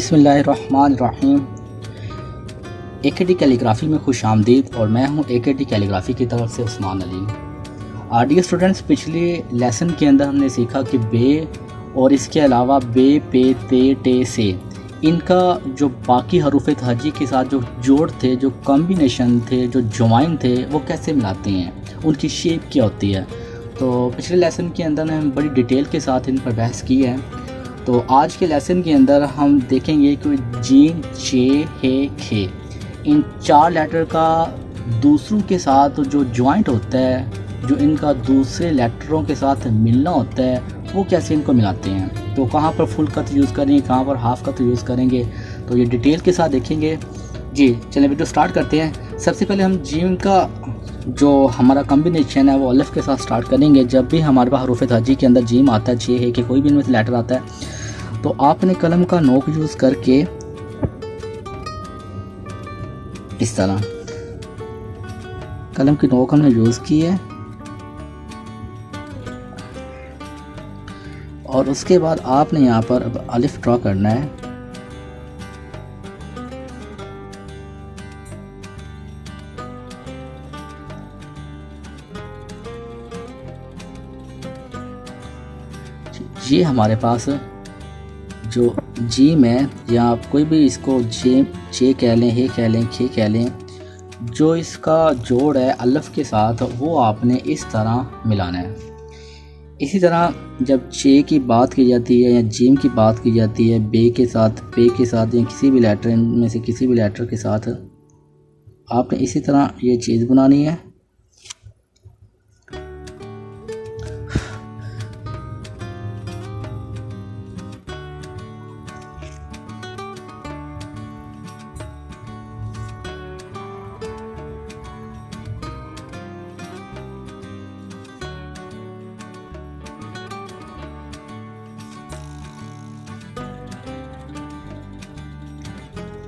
बिस्मिल्लाहिर्रहमानिर्रहीम। AKT calligraphy में खुश आमदीद और मैं हूं AKT कैलीग्राफी की तरफ से उस्मान अली। डियर स्टूडेंट्स, पिछले लेसन के अंदर हमने सीखा कि बे और इसके अलावा बे, पे, ते, टे, से इनका जो बाकी हरूफ तहजी के साथ जो जोड़ थे, जो कॉम्बिनेशन थे, जो जॉइन थे, वो कैसे मिलाते हैं, उनकी शेप क्या होती है। तो पिछले लेसन के अंदर ने हम बड़ी डिटेल के साथ इन पर बहस की है। तो आज के लेसन के अंदर हम देखेंगे कि जीन, चे, हे, खे इन चार लेटर का दूसरों के साथ जो जॉइंट होता है, जो इनका दूसरे लेटरों के साथ मिलना होता है, वो कैसे इनको मिलाते हैं। तो कहाँ पर फुल कट यूज़ करेंगे, कहाँ पर हाफ कट यूज़ करेंगे, तो ये डिटेल के साथ देखेंगे। जी चलिए वीडियो स्टार्ट करते हैं। सबसे पहले हम जीन का जो हमारा कॉम्बिनेशन है वो अलिफ के साथ स्टार्ट करेंगे। जब भी हमारे पास हरूफ तहजी के अंदर जीम आता है, छे है कि कोई भी इनमें से लेटर आता है, तो आपने कलम का नोक यूज़ करके इस तरह कलम की नोक हमने यूज़ की है और उसके बाद आपने यहाँ पर अब अलिफ ड्रॉ करना है। ये हमारे पास जो जीम है, या आप कोई भी इसको जे चे कह लें, हे कह लें, खे कह लें, जो इसका जोड़ है अलिफ के साथ वो आपने इस तरह मिलाना है। इसी तरह जब चे की बात की जाती है या जीम की बात की जाती है, बे के साथ, पे के साथ, या किसी भी लेटर में से किसी भी लेटर के साथ आपने इसी तरह ये चीज़ बनानी है।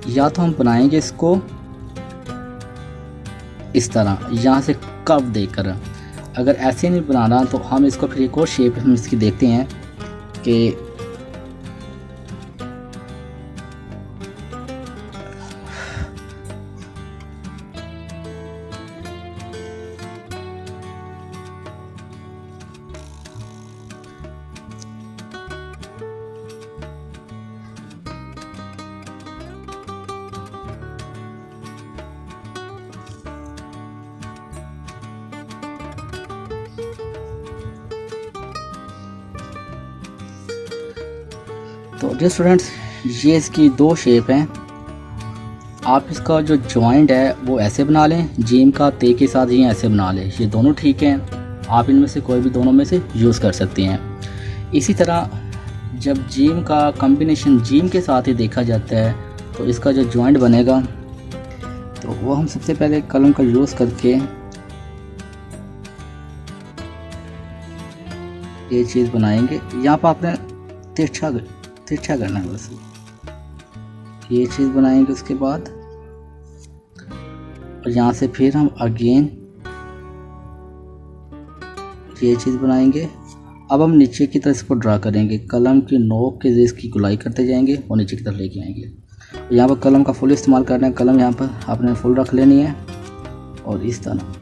या तो हम बनाएंगे इसको इस तरह, यहाँ से कर्व देकर। अगर ऐसे नहीं बनाना तो हम इसको फिर एक और शेप हम इसकी देखते हैं कि तो डियर स्टूडेंट्स, ये इसकी दो शेप हैं। आप इसका जो जॉइंट है वो ऐसे बना लें, जीम का ते के साथ ही ऐसे बना लें, ये दोनों ठीक हैं। आप इनमें से कोई भी दोनों में से यूज़ कर सकते हैं। इसी तरह जब जीम का कॉम्बिनेशन जीम के साथ ही देखा जाता है तो इसका जो जॉइंट बनेगा, तो वो हम सबसे पहले कलम का यूज़ करके ये चीज़ बनाएंगे। यहाँ पर आपने तिरछा करना है, बस ये चीज़ बनाएंगे। उसके बाद और यहाँ से फिर हम अगेन ये चीज़ बनाएंगे। अब हम नीचे की तरफ इसको ड्रा करेंगे, कलम की नोक के जरिए इसकी गुलाई करते जाएंगे और नीचे की तरफ लेके आएंगे। यहाँ पर कलम का फुल इस्तेमाल करना है, कलम यहाँ पर आपने फुल रख लेनी है और इस तरह।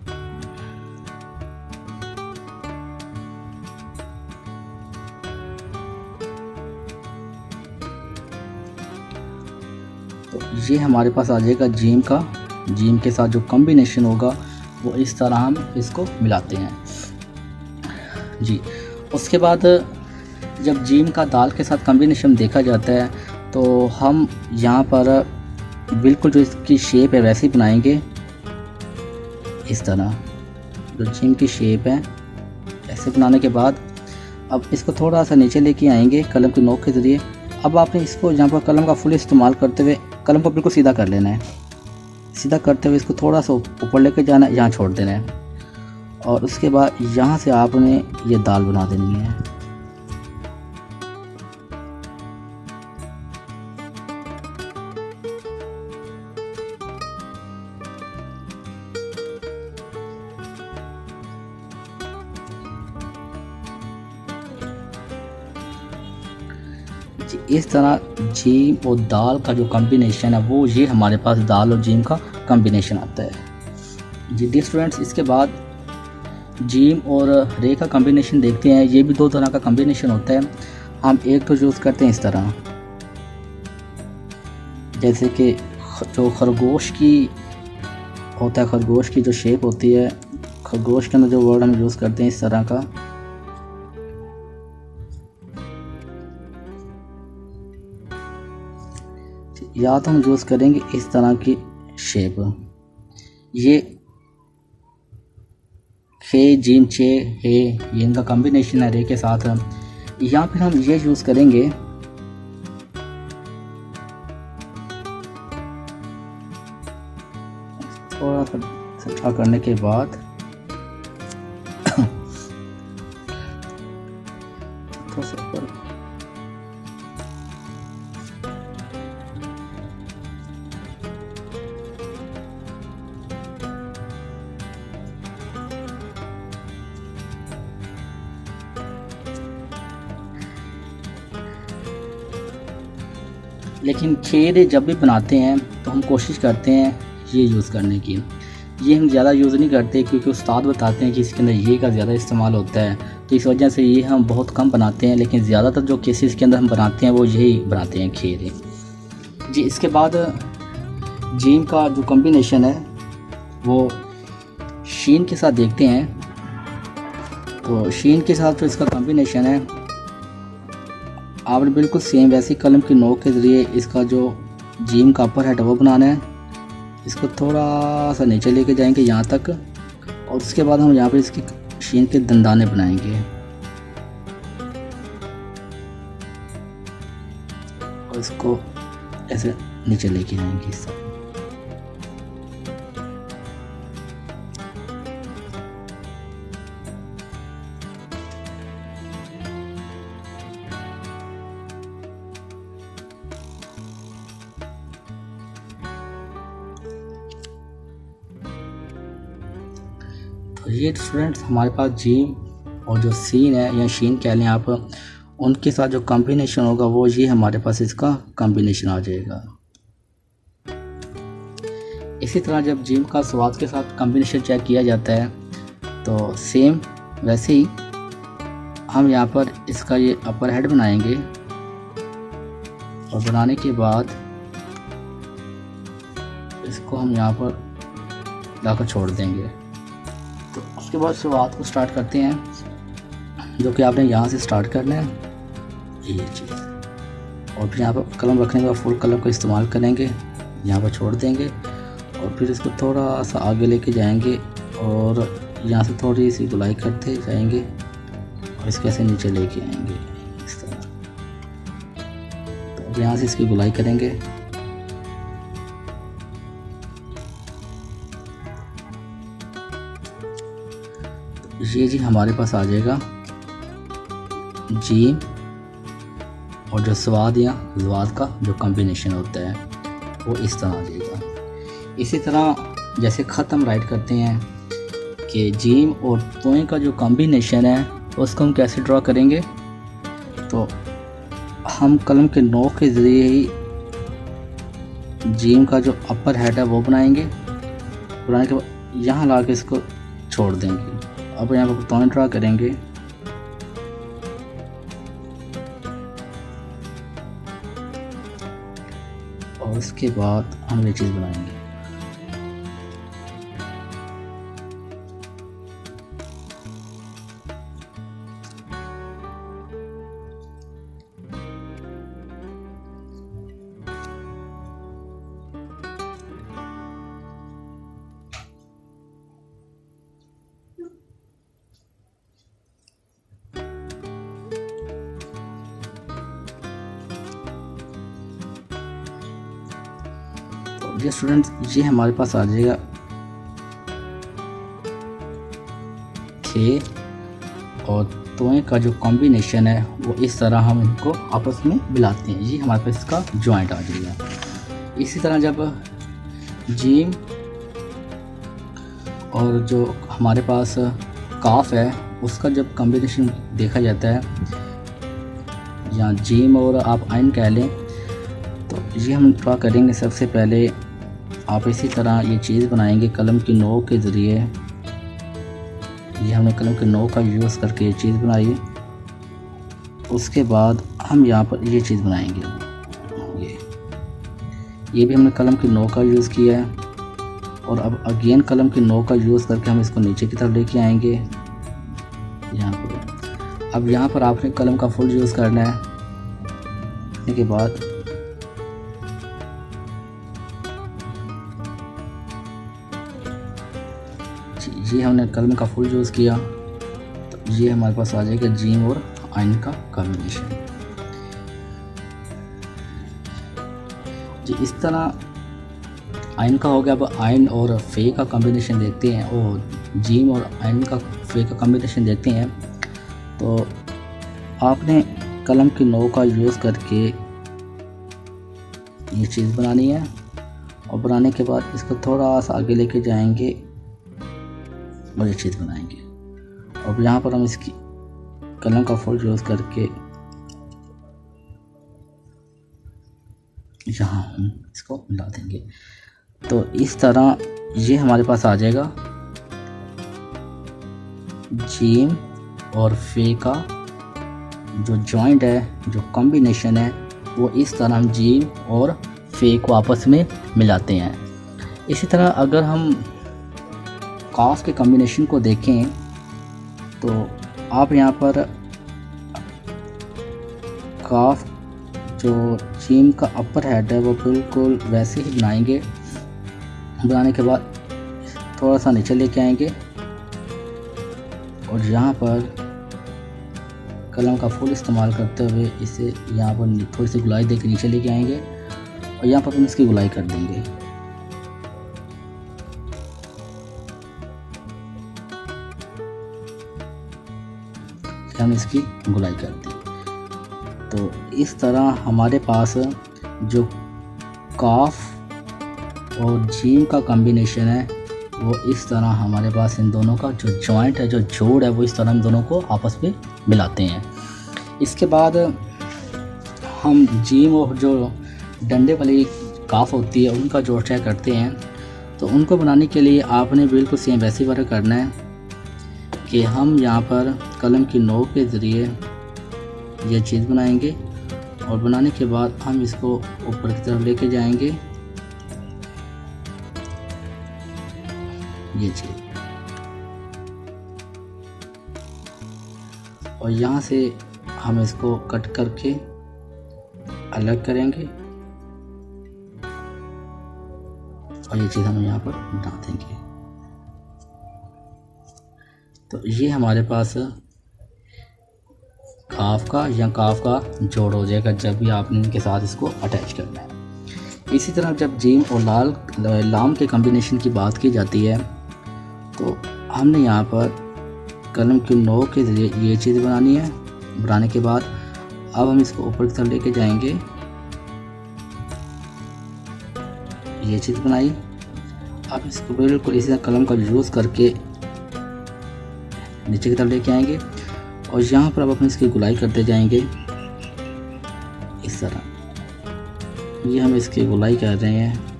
तो ये हमारे पास आ जाएगा जीम का। जीम के साथ जो कॉम्बिनेशन होगा वो इस तरह हम इसको मिलाते हैं जी। उसके बाद जब जीम का दाल के साथ कॉम्बिनेशन देखा जाता है तो हम यहाँ पर बिल्कुल जो इसकी शेप है वैसे ही बनाएंगे, इस तरह जो जीम की शेप है ऐसे बनाने के बाद अब इसको थोड़ा सा नीचे लेके आएंगे कलम की नोक के ज़रिए। अब आपने इसको यहाँ पर कलम का फुल इस्तेमाल करते हुए कलम को बिल्कुल सीधा कर लेना है। सीधा करते हुए इसको थोड़ा सा ऊपर लेके जाना है, यहाँ छोड़ देना है और उसके बाद यहाँ से आपने ये दाल बना देनी है। इस तरह जीम और दाल का जो कॉम्बिनेशन है वो ये हमारे पास दाल और जीम का कॉम्बिनेशन आता है जी। डियर स्टूडेंट्स, इसके बाद जीम और रे का कॉम्बिनेशन देखते हैं। ये भी दो तरह का कॉम्बिनेशन होता है। हम एक तो यूज़ करते हैं इस तरह, जैसे कि जो खरगोश की होता है, खरगोश की जो शेप होती है, खरगोश के अंदर जो वर्ड हम यूज़ करते हैं इस तरह का, या तो हम यूज़ करेंगे इस तरह की शेप, ये खे जीम चे हे, ये इनका कॉम्बिनेशन है रे के साथ। या फिर हम ये यूज़ करेंगे थोड़ा सा अच्छा करने के बाद थोड़ा सा ऊपर, लेकिन खीर जब भी बनाते हैं तो हम कोशिश करते हैं ये यूज़ करने की। ये हम ज़्यादा यूज़ नहीं करते क्योंकि उस्ताद बताते हैं कि इसके अंदर ये का ज़्यादा इस्तेमाल होता है, तो इस वजह से ये हम बहुत कम बनाते हैं। लेकिन ज़्यादातर जो केसेस के अंदर हम बनाते हैं वो यही बनाते हैं खीर जी। इसके बाद जीम का जो कॉम्बिनेशन है वो शीन के साथ देखते हैं। तो शीन के साथ जो इसका कॉम्बिनेशन है, आपने बिल्कुल सेम वैसी कलम की नोक के ज़रिए इसका जो जीम का अपर है वो बनाना है। इसको थोड़ा सा नीचे लेके जाएंगे यहाँ तक, और उसके बाद हम यहाँ पर इसकी शीन के दंदाने बनाएंगे और इसको ऐसे नीचे लेके जाएंगे इस तरह। तो ये स्टूडेंट्स हमारे पास जीम और जो सीन है या शीन कह लें आप, उनके साथ जो कॉम्बिनेशन होगा वो ये हमारे पास इसका कॉम्बिनेशन आ जाएगा। इसी तरह जब जीम का स्वाद के साथ कॉम्बिनेशन चेक किया जाता है तो सेम वैसे ही हम यहाँ पर इसका ये अपर हेड बनाएंगे, और बनाने के बाद इसको हम यहाँ पर लाकर छोड़ देंगे। तो उसके बाद शुरुआत को स्टार्ट करते हैं, जो कि आपने यहाँ से स्टार्ट करना है ये चीज़, और फिर यहाँ पर कलम रखने के बाद फुल कलम का इस्तेमाल करेंगे, यहाँ पर छोड़ देंगे और फिर इसको थोड़ा सा आगे लेके जाएंगे और यहाँ से थोड़ी सी गुलाई करते जाएंगे और इसके ऐसे नीचे लेके आएंगे इस तरह। तो यहाँ से इसकी गुलाई करेंगे, ये जी हमारे पास आ जाएगा जीम और जो स्वाद या ज़वाद का जो कॉम्बिनेशन होता है वो इस तरह आ जाएगा। इसी तरह जैसे ख़त हम राइट करते हैं कि जीम और तोएं का जो कॉम्बिनेशन है उसको हम कैसे ड्रॉ करेंगे, तो हम कलम के नोक के ज़रिए ही जीम का जो अपर हेड है वो बनाएंगे। बनाने के बाद यहाँ ला के इसको छोड़ देंगे। अब यहाँ पर तोएं ड्रा करेंगे, और उसके बाद हम ये चीज़ बनाएंगे। ये स्टूडेंट्स ये हमारे पास आ जाएगा खे और तोएं का जो कॉम्बिनेशन है वो इस तरह हम इनको आपस में मिलाते हैं। ये हमारे पास इसका जॉइंट आ जाएगा। इसी तरह जब जीम और जो हमारे पास काफ है उसका जब कॉम्बिनेशन देखा जाता है, या जीम और आप आइन कह लें। तो ये हम ड्रा करेंगे। सबसे पहले आप इसी तरह ये चीज़ बनाएंगे कलम की नोक के ज़रिए। ये हमने कलम के नोक का यूज़ करके ये चीज़ बनाई। उसके बाद हम यहाँ पर ये चीज़ बनाएंगे। ये भी हमने कलम की नोक का यूज़ किया है। और अब अगेन कलम की नोक का यूज़ करके हम इसको नीचे की तरफ लेके आएंगे यहाँ पर। अब यहाँ पर आपने कलम का फुल यूज़ करना है। करने के बाद ये हमने कलम का फुल यूज़ किया, तो ये हमारे पास आ जाएगा जीम और आइन का कॉम्बिनेशन। जी इस तरह आइन का हो गया। अब आइन और फे का कॉम्बिनेशन देखते हैं, और जीम और आइन का फे का कॉम्बिनेशन देखते हैं। तो आपने कलम की नोक का यूज़ करके ये चीज़ बनानी है, और बनाने के बाद इसको थोड़ा सा आगे लेके जाएंगे और ये चीज़ बनाएंगे। और यहाँ पर हम इसकी कलम का फुल यूज़ करके यहाँ हम इसको मिला देंगे। तो इस तरह ये हमारे पास आ जाएगा जीम और फे का जो जॉइंट है, जो कॉम्बिनेशन है, वो इस तरह हम जीम और फे को आपस में मिलाते हैं। इसी तरह अगर हम काफ के कॉम्बिनेशन को देखें तो आप यहाँ पर काफ जो जीम का अपर हेड है वो बिल्कुल वैसे ही बनाएंगे। बनाने के बाद थोड़ा सा नीचे लेके आएंगे और यहाँ पर कलम का फुल इस्तेमाल करते हुए इसे यहाँ पर थोड़ी सी गुलाई देकर नीचे लेके आएंगे और यहाँ पर हम इसकी गुलाई कर देंगे। हम इसकी गुलाई कर दी। तो इस तरह हमारे पास जो काफ और जीम का कॉम्बिनेशन है वो इस तरह हमारे पास इन दोनों का जो जॉइंट है, जो जोड़ है, वो इस तरह हम दोनों को आपस में मिलाते हैं। इसके बाद हम जीम और जो डंडे वाली काफ होती है उनका जोड़ चेक करते हैं। तो उनको बनाने के लिए आपने बिल्कुल सेम वैसे वर्क करना है कि हम यहाँ पर कलम की नोक के ज़रिए ये चीज़ बनाएंगे और बनाने के बाद हम इसको ऊपर की तरफ लेके जाएंगे ये चीज़, और यहाँ से हम इसको कट करके अलग करेंगे और ये चीज़ हम यहाँ पर बना देंगे। तो ये हमारे पास काफ का या काफ का जोड़ हो जाएगा जब भी आपने इनके साथ इसको अटैच करना है। इसी तरह जब जीम और लाम के कॉम्बिनेशन की बात की जाती है तो हमने यहाँ पर कलम की नोक के ज़रिए ये चीज़ बनानी है। बनाने के बाद अब हम इसको ऊपर की तरफ लेके जाएंगे। ये चीज़ बनाई। अब इसको बिल्कुल इसी तरह कलम का यूज़ करके नीचे की तरफ लेके आएंगे और यहाँ पर अब अपने इसकी गुलाई करते जाएंगे इस तरह। ये हम इसकी गुलाई कर रहे हैं।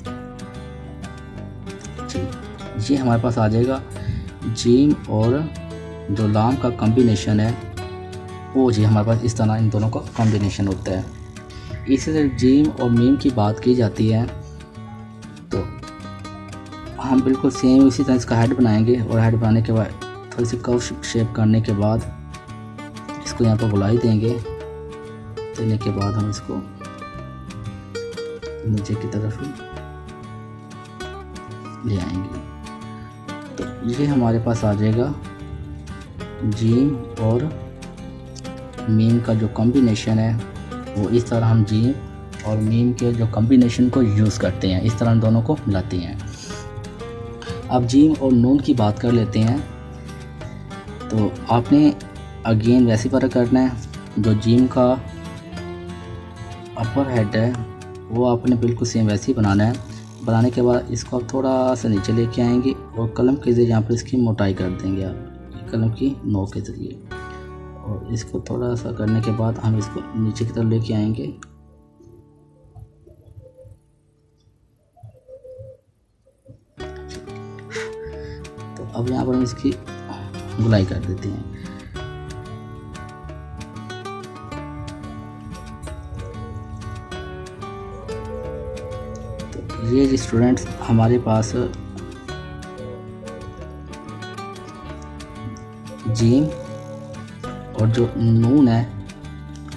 ये हमारे पास आ जाएगा जीम और जो लाम का कॉम्बिनेशन है वो जी हमारे पास इस तरह इन दोनों का कॉम्बिनेशन होता है। इसी तरह जीम और मीम की बात की जाती है तो हम बिल्कुल सेम इसी तरह इसका हेड बनाएंगे और हेड बनाने के बाद थोड़ी सी कर्व शेप करने के बाद इसको यहाँ पर गुलाई देंगे। देने के बाद हम इसको नीचे की तरफ ले आएंगे। तो ये हमारे पास आ जाएगा जीम और मीम का जो कॉम्बिनेशन है वो इस तरह हम जीम और मीम के जो कॉम्बिनेशन को यूज़ करते हैं, इस तरह दोनों को मिलाते हैं। अब जीम और नून की बात कर लेते हैं। तो आपने अगेन वैसे फर्क करना है। जो जीम का अपर हेड है वो आपने बिल्कुल सेम वैसे ही बनाना है। बनाने के बाद इसको आप थोड़ा सा नीचे लेके आएंगे और कलम के ज़रिए यहाँ पर इसकी मोटाई कर देंगे आप कलम की नोक के ज़रिए। और इसको थोड़ा सा करने के बाद हम इसको नीचे की तरफ लेके आएंगे। तो अब यहाँ पर हम इसकी गुलाई कर देते हैं। तो ये स्टूडेंट्स हमारे पास जीम और जो नून है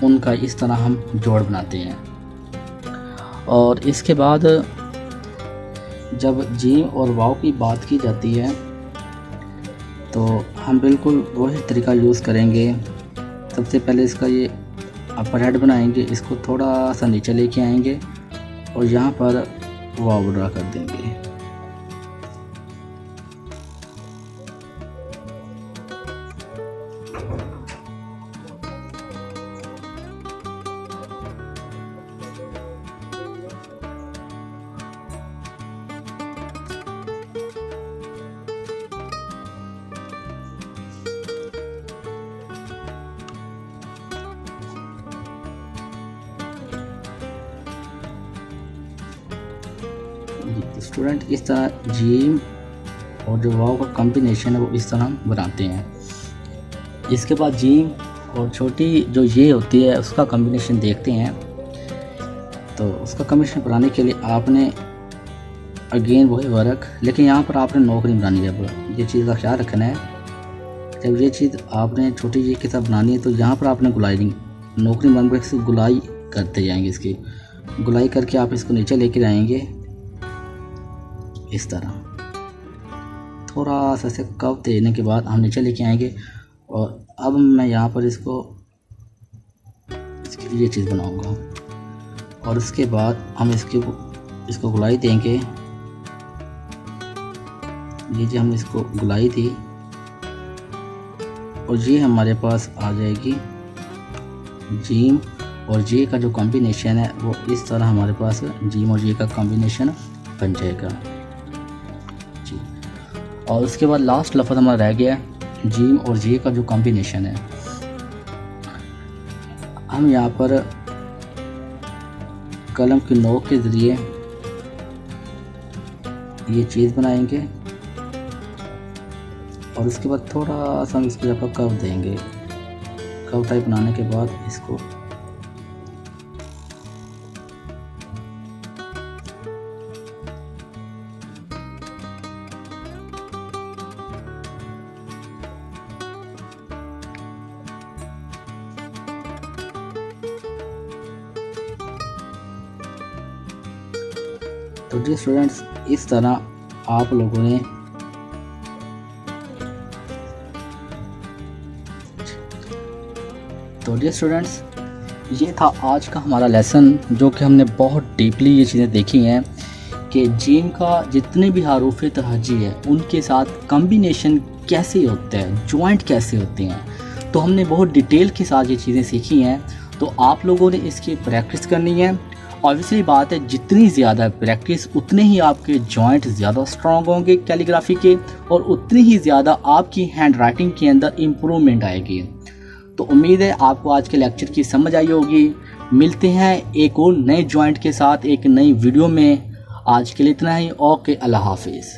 उनका इस तरह हम जोड़ बनाते हैं। और इसके बाद जब जीम और वाव की बात की जाती है तो हम बिल्कुल वही तरीका यूज़ करेंगे। सबसे पहले इसका ये अपर हेड बनाएंगे, इसको थोड़ा सा नीचे लेके आएंगे और यहाँ पर वाव ड्रा कर देंगे। स्टूडेंट इस तरह जीम और जो वाव का कॉम्बिनेशन है वो इस तरह हम बनाते हैं। इसके बाद जीम और छोटी जो ये होती है उसका कॉम्बिनेशन देखते हैं। तो उसका कॉम्बिनेशन बनाने के लिए आपने अगेन वही वर्क, लेकिन यहाँ पर आपने नौकरी बनानी है। अब ये चीज़ का ख्याल रखना है, जब ये चीज़ आपने छोटी जी के साथ बनानी है तो यहाँ पर आपने गुलाई नौकरी बन कर इसकी गुलाई करते जाएंगे। इसकी गुलाई करके आप इसको नीचे लेके जाएंगे इस तरह। थोड़ा सा से कव देने के बाद हम नीचे लेके आएंगे। और अब मैं यहाँ पर इसको इसकी ये चीज़ बनाऊंगा और उसके बाद हम इसको गुलाई देंगे। ये जो हमने इसको गुलाई दी और ये हमारे पास आ जाएगी जीम और जे का जो कॉम्बिनेशन है वो इस तरह हमारे पास जीम और जे का कॉम्बिनेशन बन जाएगा जी। और उसके बाद लास्ट लफ्ज़ हमारा रह गया जीम और जे का जो कॉम्बिनेशन है। हम यहाँ पर कलम की नोक के ज़रिए ये चीज़ बनाएंगे और उसके बाद थोड़ा सा हम इसकी जगह कव देंगे। कव टाइप बनाने के बाद इसको तो जी स्टूडेंट्स इस तरह आप लोगों ने तो जी स्टूडेंट्स ये था आज का हमारा लेसन, जो कि हमने बहुत डीपली ये चीज़ें देखी हैं कि जीम का जितने भी हरूफ तहजी है उनके साथ कॉम्बिनेशन कैसे होता है, जॉइंट कैसे होते हैं। तो हमने बहुत डिटेल के साथ ये चीज़ें सीखी हैं। तो आप लोगों ने इसकी प्रैक्टिस करनी है। ऑब्वियसली बात है जितनी ज़्यादा प्रैक्टिस उतने ही आपके जॉइंट ज़्यादा स्ट्रॉन्ग होंगे कैलीग्राफी के और उतनी ही ज़्यादा आपकी हैंड राइटिंग के अंदर इम्प्रूवमेंट आएगी। तो उम्मीद है आपको आज के लेक्चर की समझ आई होगी। मिलते हैं एक और नए जॉइंट के साथ एक नई वीडियो में। आज के लिए इतना ही। ओके, अल्लाह हाफिज़।